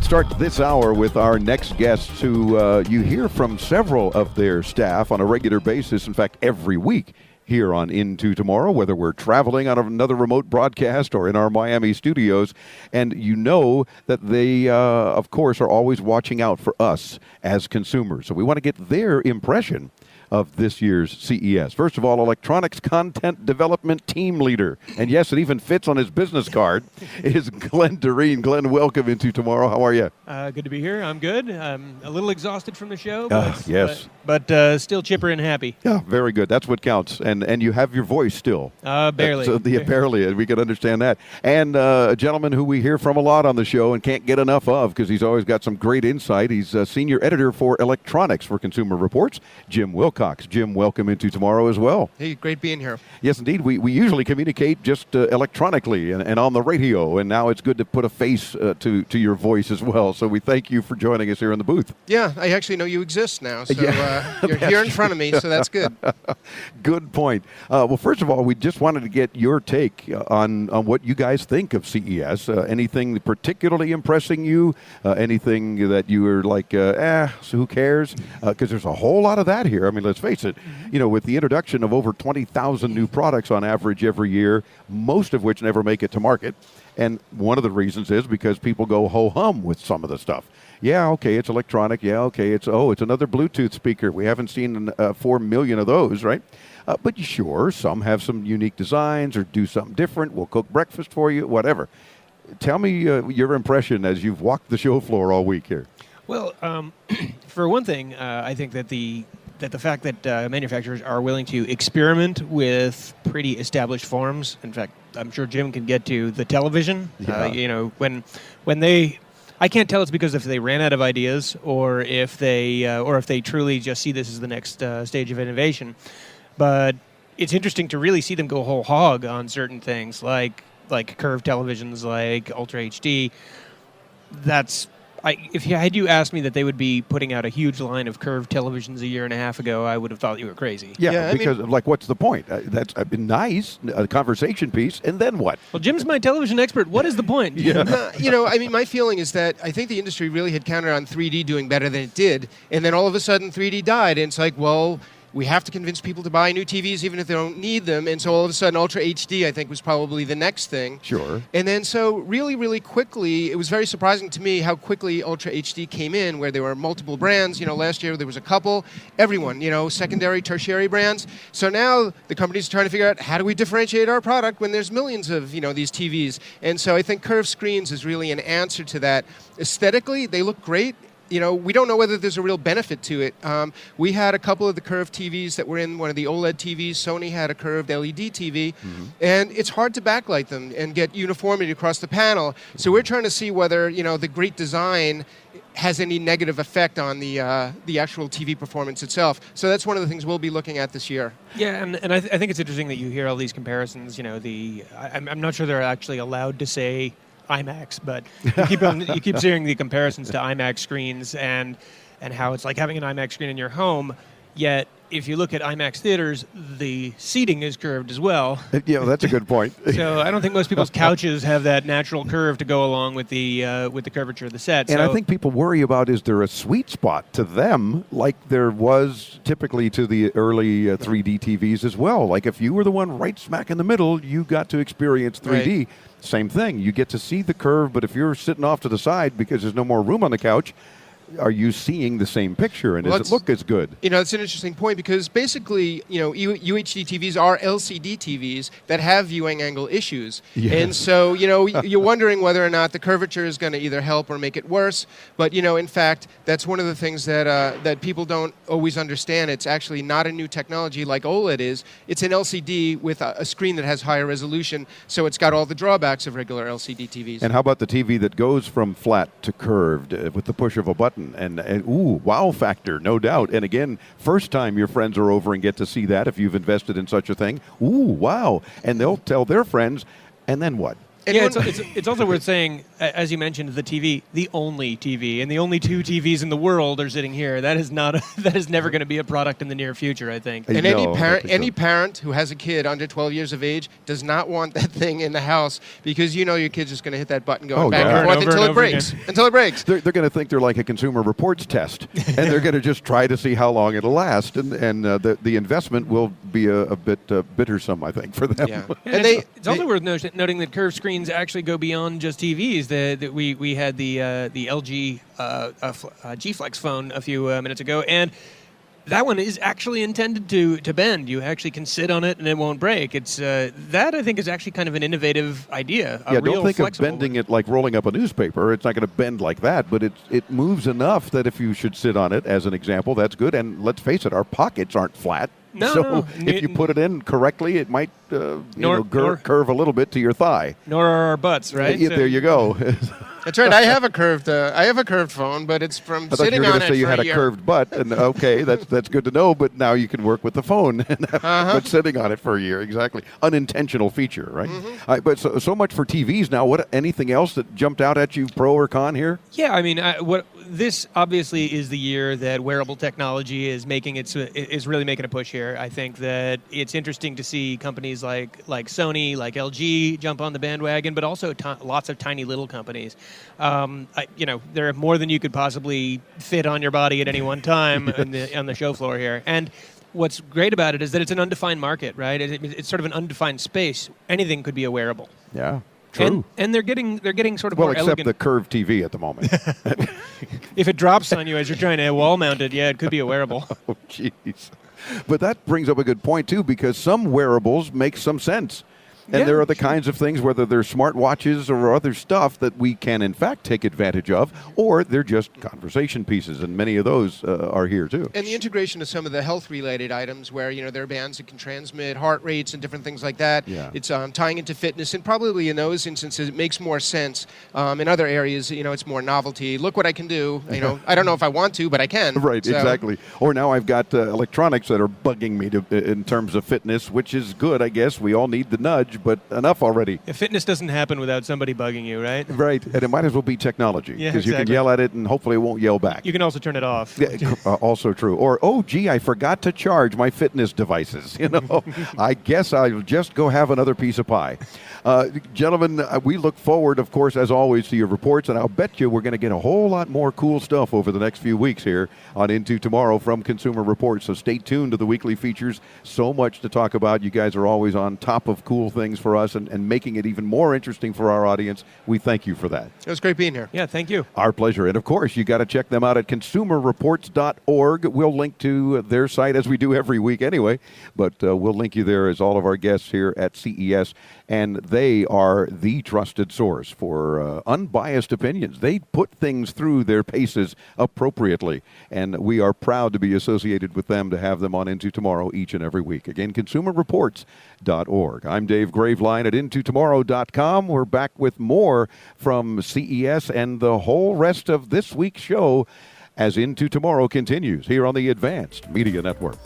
Start this hour with our next guests who you hear from several of their staff on a regular basis, in fact, every week here on Into Tomorrow, whether we're traveling on another remote broadcast or in our Miami studios. And you know that they, of course, are always watching out for us as consumers. So we want to get their impression of this year's CES. First of all, Electronics Content Development Team Leader. And yes, it even fits on his business card, is Glenn Derene. Glenn, welcome Into Tomorrow. How are you? Good to be here. I'm good. I'm a little exhausted from the show, yes. but still chipper and happy. Yeah, very good. That's what counts. And you have your voice still. Barely. So barely, we can understand that. And a gentleman who we hear from a lot on the show and can't get enough of because he's always got some great insight. He's a senior editor for electronics for Consumer Reports, Jim Wilcox. Jim, welcome Into Tomorrow as well. Hey, great being here. Yes, indeed. We usually communicate just electronically and on the radio, and now it's good to put a face to your voice as well. So we thank you for joining us here in the booth. Yeah, I actually know you exist now, so you're here in front of me, so that's good. Good point. Well, first of all, we just wanted to get your take on what you guys think of CES. Anything particularly impressing you? Anything that you were like, so who cares? Because there's a whole lot of that here. I mean, let's face it, you know, with the introduction of over 20,000 new products on average every year, most of which never make it to market. And one of the reasons is because people go ho-hum with some of the stuff. Yeah, okay, it's electronic. Yeah, okay, it's another Bluetooth speaker. We haven't seen 4 million of those, right? But sure, some have some unique designs or do something different. We'll cook breakfast for you, whatever. Tell me your impression as you've walked the show floor all week here. Well, for one thing, I think that the fact that manufacturers are willing to experiment with pretty established forms. In fact, I'm sure Jim can get to the television. Yeah. When they, I can't tell it's because if they ran out of ideas or if they truly just see this as the next stage of innovation. But it's interesting to really see them go whole hog on certain things like curved televisions, like Ultra HD. If had you asked me that they would be putting out a huge line of curved televisions a year and a half ago, I would have thought you were crazy. Yeah, because what's the point? That's been nice, a conversation piece, and then what? Well, Jim's my television expert. What is the point? Yeah. My feeling is that I think the industry really had counted on 3D doing better than it did, and then all of a sudden 3D died, and it's like, well, we have to convince people to buy new TVs even if they don't need them. And so all of a sudden, Ultra HD, I think, was probably the next thing. Sure. And then so really, really quickly, it was very surprising to me how quickly Ultra HD came in, where there were multiple brands. Last year there was a couple. Everyone, secondary, tertiary brands. So now the companies are trying to figure out how do we differentiate our product when there's millions of, these TVs. And so I think curved screens is really an answer to that. Aesthetically, they look great. We don't know whether there's a real benefit to it. We had a couple of the curved TVs that were in one of the OLED TVs. Sony had a curved LED TV. Mm-hmm. And it's hard to backlight them and get uniformity across the panel. So we're trying to see whether, the great design has any negative effect on the actual TV performance itself. So that's one of the things we'll be looking at this year. Yeah, and I think it's interesting that you hear all these comparisons. I'm not sure they're actually allowed to say IMAX, but you keep seeing the comparisons to IMAX screens and how it's like having an IMAX screen in your home. Yet, if you look at IMAX theaters, the seating is curved as well. Yeah, that's a good point. So I don't think most people's couches have that natural curve to go along with the curvature of the set. And I think people worry about, is there a sweet spot to them like there was typically to the early 3D TVs as well? Like if you were the one right smack in the middle, you got to experience 3D. Right. Same thing. You get to see the curve, but if you're sitting off to the side because there's no more room on the couch, are you seeing the same picture, and does it look as good? It's an interesting point because basically, UHD TVs are LCD TVs that have viewing angle issues. Yes. And so, you're wondering whether or not the curvature is going to either help or make it worse. But, in fact, that's one of the things that people don't always understand. It's actually not a new technology like OLED is. It's an LCD with a screen that has higher resolution, so it's got all the drawbacks of regular LCD TVs. And how about the TV that goes from flat to curved with the push of a button? And wow factor, no doubt. And again, first time your friends are over and get to see that if you've invested in such a thing. Ooh, wow. And they'll tell their friends, and then what? And Yeah, when- it's also worth saying, as you mentioned, the TV, the only TV, and the only two TVs in the world are sitting here. That is not that is never going to be a product in the near future, I think. And No, I any don't parent, think so. any parent who has a kid under 12 years of age does not want that thing in the house because you know your kid's just going to hit that button going Oh, back yeah. and forth Over and until it over breaks. again. Until it breaks. They're going to think they're like a Consumer Reports test, and they're going to just try to see how long it'll last, and the investment will be a bit bittersome, I think, for them. Yeah. And And it's also worth noting that curved screens actually go beyond just TVs. That we had the LG G Flex phone a few minutes ago, and that one is actually intended to bend. You actually can sit on it and it won't break. It's that I think is actually kind of an innovative idea. Yeah, don't think of bending it like rolling up a newspaper. It's not going to bend like that, but it moves enough that if you should sit on it, as an example, that's good. And let's face it, our pockets aren't flat. No, so no. if you put it in correctly, it might Nor- curve a little bit to your thigh. Nor are our butts, right? Yeah, there you go. That's right. I have a curved phone, but it's from I thought you sitting were on going to it say you for had a a year. curved butt, and okay, that's good to know. But now you can work with the phone, but sitting on it for a year, exactly. Unintentional feature, right? But so much for TVs. Now, anything else that jumped out at you, pro or con here? Yeah, I mean, this obviously is the year that wearable technology is really making a push here. I think that it's interesting to see companies like Sony, like LG, jump on the bandwagon, but also lots of tiny little companies. There are more than you could possibly fit on your body at any one time on the show floor here. And what's great about it is that it's an undefined market, right? It's sort of an undefined space. Anything could be a wearable. Yeah, true. And they're getting sort of Well, more except elegant. the curved TV at the moment. If it drops on you as you're trying to wall mount it, yeah, it could be a wearable. Oh, jeez. But that brings up a good point, too, because some wearables make some sense. And Yeah, there are the kinds of things, whether they're smartwatches or other stuff, that we can, in fact, take advantage of, or they're just conversation pieces, and many of those are here, too. And the integration of some of the health-related items where, there are bands that can transmit heart rates and different things like that. Yeah. It's tying into fitness, and probably in those instances, it makes more sense. In other areas, it's more novelty. Look what I can do. I don't know if I want to, but I can. Right, So- exactly. Or now I've got electronics that are bugging me in terms of fitness, which is good, I guess. We all need the nudge, but enough already. Yeah, fitness doesn't happen without somebody bugging you, right? Right, and it might as well be technology, Yeah, because you can exactly. yell at it and hopefully it won't yell back. You can also turn it off. Yeah, also true. Or, oh, gee, I forgot to charge my fitness devices. I guess I'll just go have another piece of pie. Gentlemen, we look forward, of course, as always, to your reports, and I'll bet you we're going to get a whole lot more cool stuff over the next few weeks here on Into Tomorrow from Consumer Reports. So stay tuned to the weekly features. So much to talk about. You guys are always on top of cool things for us and making it even more interesting for our audience. We thank you for that. It was great being here. Yeah, thank you. Our pleasure. And of course, you got to check them out at consumerreports.org. We'll link to their site as we do every week anyway, but we'll link you there as all of our guests here at CES. And they are the trusted source for unbiased opinions. They put things through their paces appropriately. And we are proud to be associated with them, to have them on Into Tomorrow each and every week. Again, consumerreports.org. I'm Dave Graveline at intotomorrow.com. We're back with more from CES and the whole rest of this week's show as Into Tomorrow continues here on the Advanced Media Network.